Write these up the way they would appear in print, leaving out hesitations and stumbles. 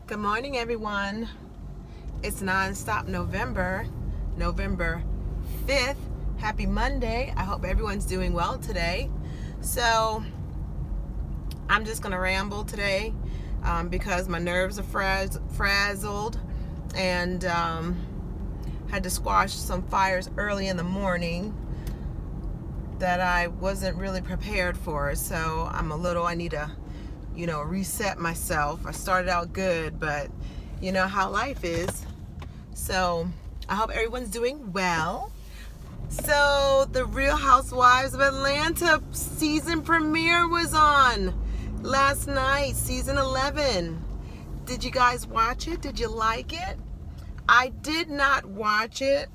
Good morning, everyone. It's Nonstop November, November 5th. Happy Monday. I hope everyone's doing well today. So, I'm just going to ramble today because my nerves are frazzled and had to squash some fires early in the morning that I wasn't really prepared for. So, I need to reset myself. I started out good, but you know how life is. So I hope everyone's doing well. So the Real Housewives of Atlanta season premiere was on last night, season 11. Did you guys watch it? Did you like it? I did not watch it.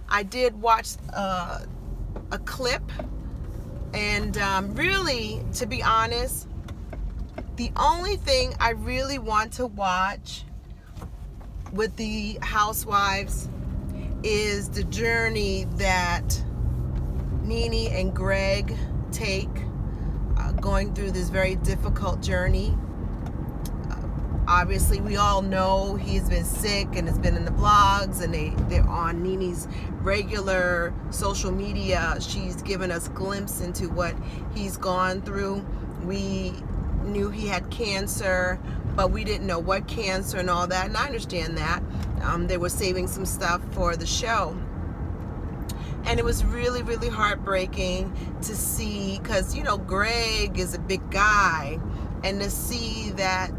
I did watch a clip, and really, to be honest, the only thing I really want to watch with the housewives is the journey that Nene and Greg take, going through this very difficult journey. Obviously, we all know he's been sick and has been in the blogs, and they're on Nene's regular social media. She's given us a glimpse into what he's gone through. We knew he had cancer, but we didn't know what cancer and all that, and I understand that. They were saving some stuff for the show, and it was really, really heartbreaking to see, because Greg is a big guy, and to see that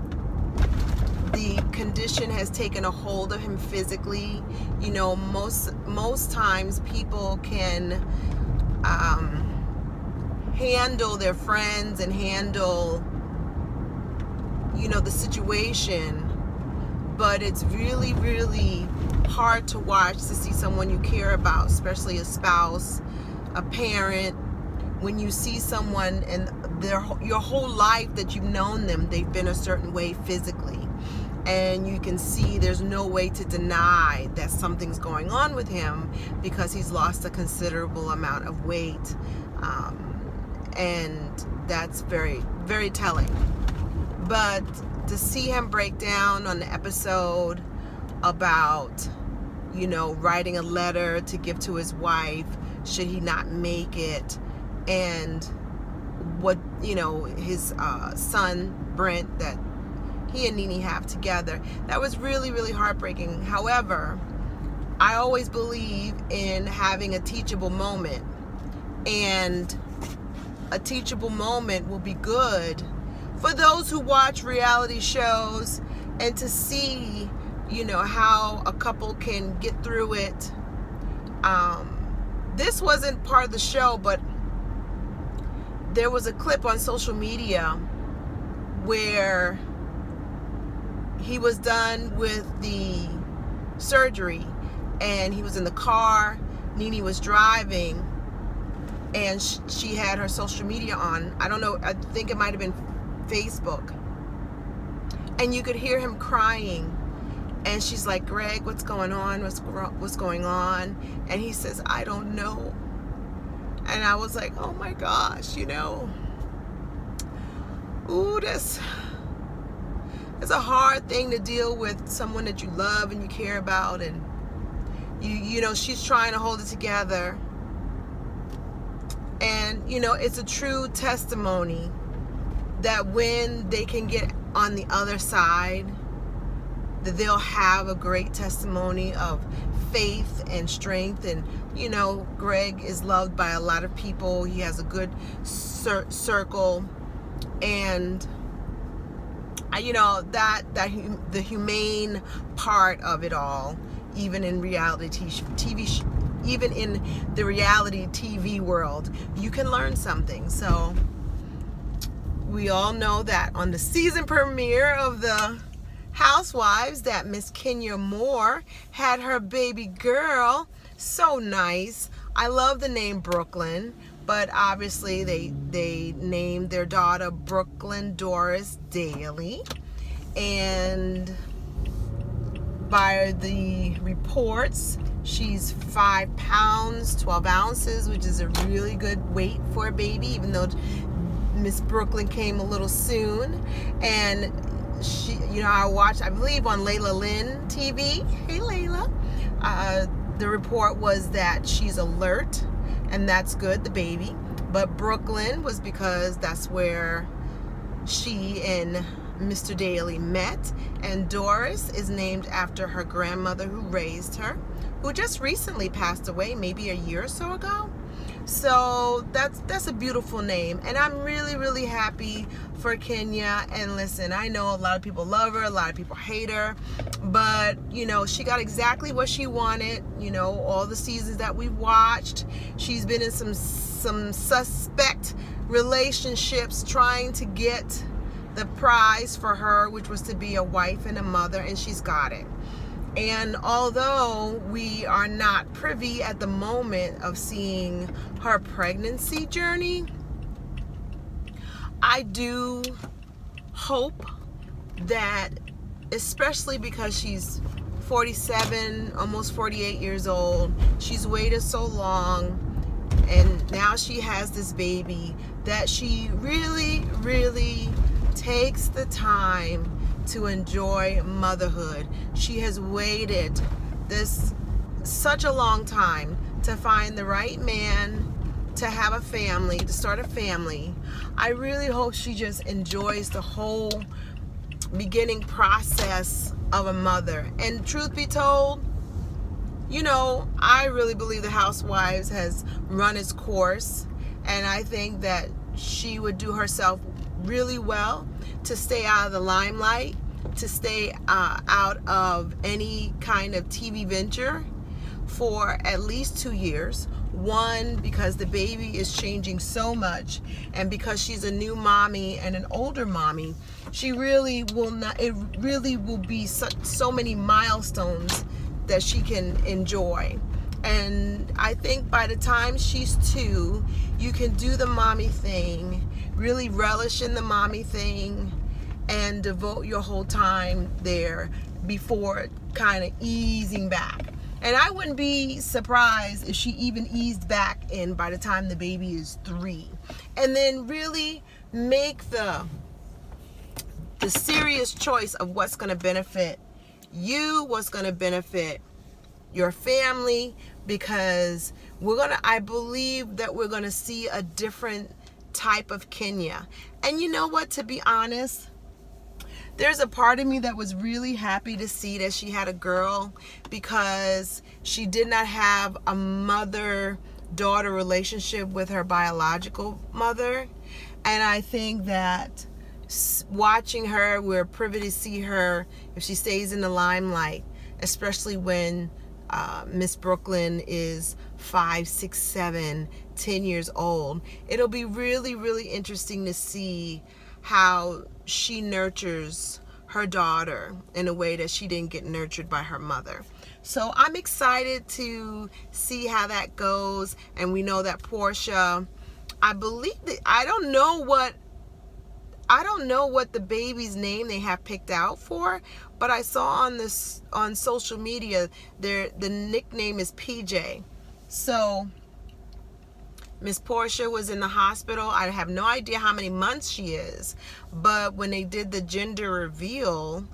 the condition has taken a hold of him physically. Most times people can handle their friends and handle the situation, but it's really, really hard to watch, to see someone you care about, especially a spouse, a parent, when you see someone and your whole life that you've known them, they've been a certain way physically, and you can see there's no way to deny that something's going on with him because he's lost a considerable amount of weight, and that's very, very telling. But to see him break down on the episode about, writing a letter to give to his wife should he not make it, and what, his son, Brent, that he and Nene have together, that was really, really heartbreaking. However, I always believe in having a teachable moment, and a teachable moment will be good for those who watch reality shows, and to see, how a couple can get through it. This wasn't part of the show, but there was a clip on social media where he was done with the surgery, and he was in the car. Nene was driving, and she had her social media on. I don't know, I think it might have been Facebook, and you could hear him crying, and she's like, "Greg, what's going on? What's going on?" And he says, "I don't know." And I was like, oh my gosh, ooh, that's a hard thing to deal with, someone that you love and you care about, and she's trying to hold it together, and it's a true testimony that when they can get on the other side, that they'll have a great testimony of faith and strength. And Greg is loved by a lot of people. He has a good circle, and the humane part of it all, even in reality TV, even in the reality TV world, you can learn something. So we all know that on the season premiere of the Housewives, that Miss Kenya Moore had her baby girl. So nice. I love the name Brooklyn, but obviously they named their daughter Brooklyn Doris Daly, and by the reports, she's 5 pounds 12 ounces, which is a really good weight for a baby, even though Miss Brooklyn came a little soon. And I believe on Layla Lynn TV. Hey, Layla. The report was that she's alert, and that's good, the baby. But Brooklyn was because that's where she and Mr. Daly met. And Doris is named after her grandmother who raised her, who just recently passed away, maybe a year or so ago. So that's a beautiful name, and I'm really, really happy for Kenya. And listen, I know a lot of people love her, a lot of people hate her, but she got exactly what she wanted. All the seasons that we've watched, she's been in some suspect relationships trying to get the prize for her, which was to be a wife and a mother, and she's got it. And although we are not privy at the moment of seeing her pregnancy journey, I do hope that, especially because she's 47, almost 48 years old, she's waited so long, and now she has this baby, that she really, really takes the time to enjoy motherhood. She has waited such a long time to find the right man, to have a family, to start a family. I really hope she just enjoys the whole beginning process of a mother. And truth be told, I really believe the Housewives has run its course, and I think that she would do herself really well to stay out of the limelight, to stay out of any kind of TV venture for at least 2 years. One, because the baby is changing so much, and because she's a new mommy and an older mommy, she really will not. It really will be so many milestones that she can enjoy. And I think by the time she's 2, you can do the mommy thing, really relish in the mommy thing, and devote your whole time there before kind of easing back. And I wouldn't be surprised if she even eased back in by the time the baby is 3. And then really make the serious choice of what's going to benefit you, what's going to benefit your family, because I believe that we're going to see a different type of Kenya. And you know what, to be honest, there's a part of me that was really happy to see that she had a girl, because she did not have a mother-daughter relationship with her biological mother. And I think that watching her, we're privy to see her, if she stays in the limelight, especially when Miss Brooklyn is 5, 6, 7, 10 years old. It'll be really, really interesting to see how she nurtures her daughter in a way that she didn't get nurtured by her mother. So I'm excited to see how that goes. And we know that Portia, I believe that, I don't know what the baby's name they have picked out for, but I saw on social media the nickname is PJ. So Miss Portia was in the hospital. I have no idea how many months she is, but when they did the gender reveal,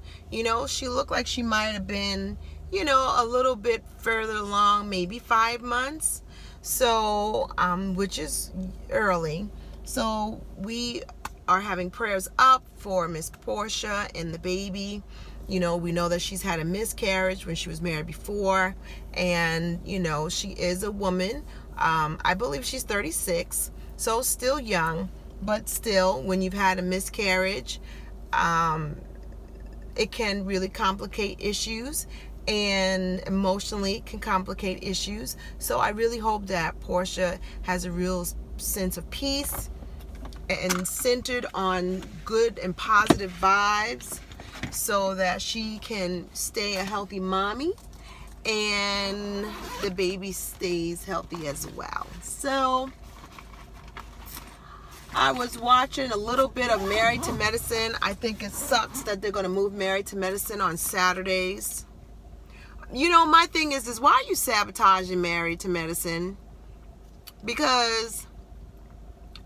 she looked like she might have been, a little bit further along, maybe 5 months. So, which is early. So we are having prayers up for Miss Portia and the baby. We know that she's had a miscarriage when she was married before, and she is a woman. I believe she's 36, so still young, but still, when you've had a miscarriage, it can really complicate issues, and emotionally it can complicate issues. So I really hope that Portia has a real sense of peace and centered on good and positive vibes, so that she can stay a healthy mommy and the baby stays healthy as well. So I was watching a little bit of Married to Medicine. I think it sucks that they're going to move Married to Medicine on Saturdays. My thing is why are you sabotaging Married to Medicine? Because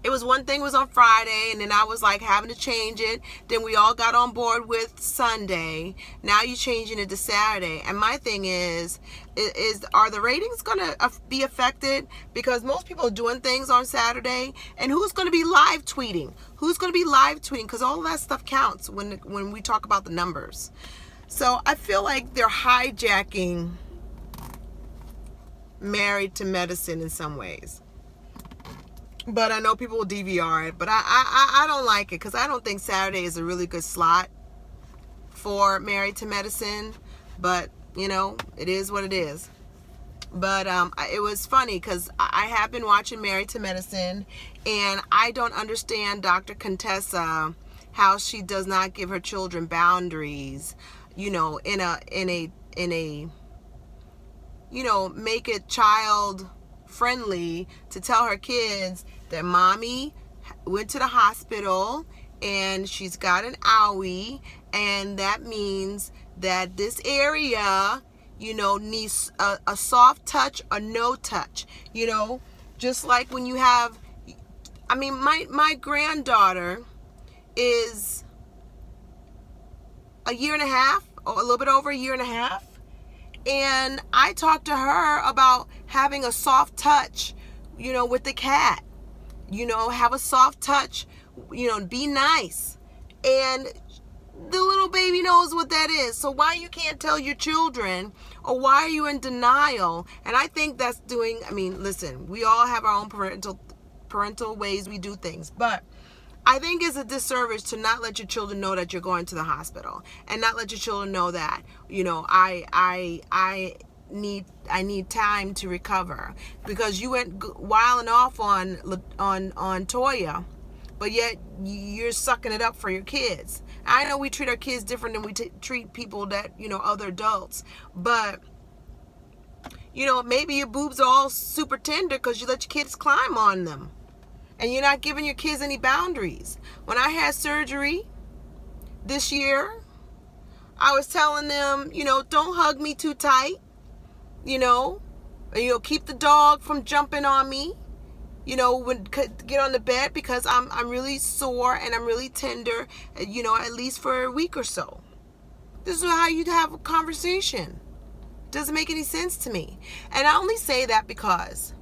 It was one thing was on Friday, and then I was like having to change it. Then we all got on board with Sunday. Now you're changing it to Saturday. And my thing is are the ratings going to be affected? Because most people are doing things on Saturday. And who's going to be live tweeting? Who's going to be live tweeting? Because all of that stuff counts when we talk about the numbers. So I feel like they're hijacking Married to Medicine in some ways. But I know people will DVR it. But I don't like it because I don't think Saturday is a really good slot for Married to Medicine. But, you know, it is what it is. But it was funny because I have been watching Married to Medicine. And I don't understand Dr. Contessa, how she does not give her children boundaries. You know, in a you know, make it child friendly to tell her kids that mommy went to the hospital and she's got an owie, and that means that this area, you know, needs a soft touch or no touch. You know, just like when you have, I mean, my granddaughter is a year and a half, or a little bit over a year and a half. And I talked to her about having a soft touch, you know, with the cat. You know, have a soft touch, you know, be nice. And the little baby knows what that is. So why you can't tell your children, or why are you in denial? And I think that's doing, I mean, listen, we all have our own parental ways we do things. But I think it's a disservice to not let your children know that you're going to the hospital, and not let your children know that, you know, I need time to recover, because you went wilding off on Toya, but yet you're sucking it up for your kids. I know we treat our kids different than we treat people that, you know, other adults, but you know, maybe your boobs are all super tender because you let your kids climb on them. And you're not giving your kids any boundaries. When I had surgery this year, I was telling them, you know, don't hug me too tight. You know, keep the dog from jumping on me. You know, get on the bed, because I'm really sore and I'm really tender. You know, at least for a week or so. This is how you have a conversation. Doesn't make any sense to me. And I only say that because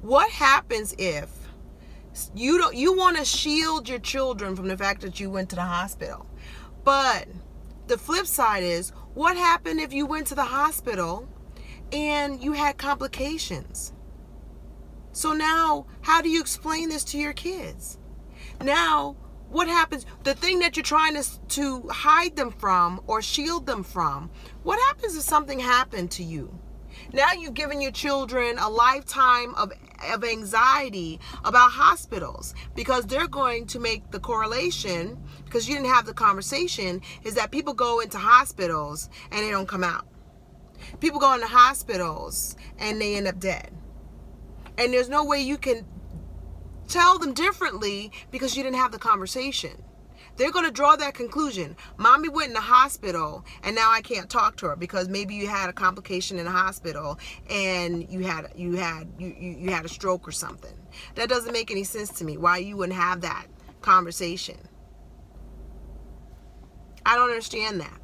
what happens if you want to shield your children from the fact that you went to the hospital? But the flip side is, what happened if you went to the hospital and you had complications? So now, how do you explain this to your kids? Now, what happens? The thing that you're trying to hide them from or shield them from, what happens if something happened to you? Now you've given your children a lifetime of anxiety about hospitals, because they're going to make the correlation, because you didn't have the conversation, is that people go into hospitals and they don't come out. People go into hospitals and they end up dead. And there's no way you can tell them differently because you didn't have the conversation. They're going to draw that conclusion. Mommy went in the hospital and now I can't talk to her because maybe you had a complication in the hospital and you had a stroke or something. That doesn't make any sense to me. Why you wouldn't have that conversation? I don't understand that.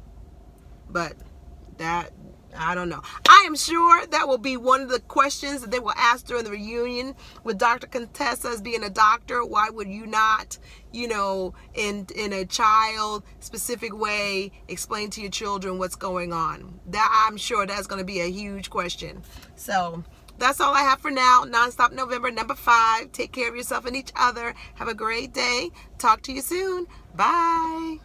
But I don't know. I am sure that will be one of the questions that they will ask during the reunion with Dr. Contessa as being a doctor. Why would you not, you know, in a child specific way, explain to your children what's going on? That, I'm sure that's going to be a huge question. So that's all I have for now. Nonstop November number 5. Take care of yourself and each other. Have a great day. Talk to you soon. Bye.